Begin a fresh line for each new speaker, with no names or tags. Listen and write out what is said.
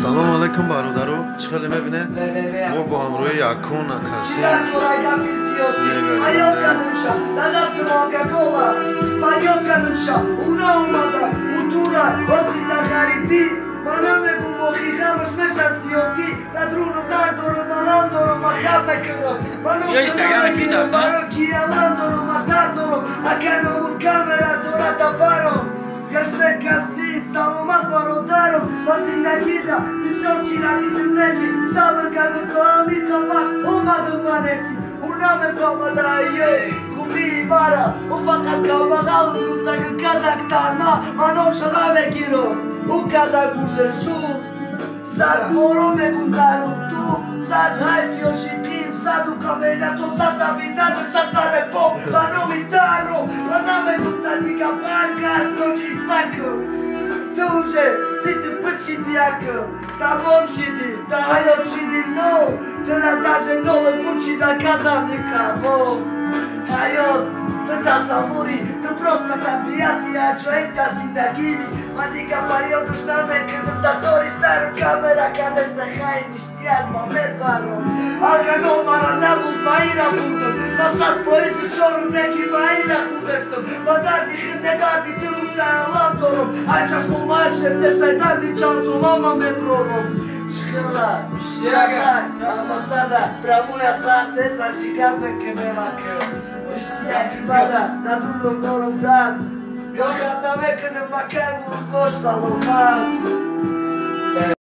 سلام علیکم برادرو، چخیلی میبینید؟ ما با همروی یکون کسی
منم بگو مخیخه مشمش از سیاتی ندرون و در دارم الان دارم مخب میکنم منم شنم برای کی الان دارم مدر دارم اکنه بود کامرا دارد دفرم گشته کسی سلامت برادرم و زندگی دا بسیار چی ندیدم نکی صبر کردم کامی کامت اومدم منکی اونم کامدرائیه خوبی برا و فقط کامدال گفتگل کدک تنها منم شما بگیرم او کدک گوشه شد سر برو بگون در و تو سر حیف یا شکیم صد و کامینه تو صد دویدن و صد ترپا منو میتر رو منم بگون تا دیگه برگرد تو کیستکو توشه دیدی پچی بیاکو تمام شدی تا حیات شدی نو تنه درجه نو پچی در کدم نکمو حیات تو تصوری تو پروست طبیعتی عجایب در زندگی من دیگه فریادش نمیکنم تا طوری سر و کامرا کدست خیلی نشتیت ما میبرم اگه نو مرا نبود با اینه بودم با صد پولیس شروع نکی با اینه خودستم با دردی خنده دردی تو رو سهلان دارم ای چشم و ماشم دسته دردی چند سلام میبرم چخلا شیرگه اما ساده برامون اصلا تست از شکر بکنه مکم اشتیاقی بده ندونم دارم درد یا خدمه کنم مکر بود باش سلامت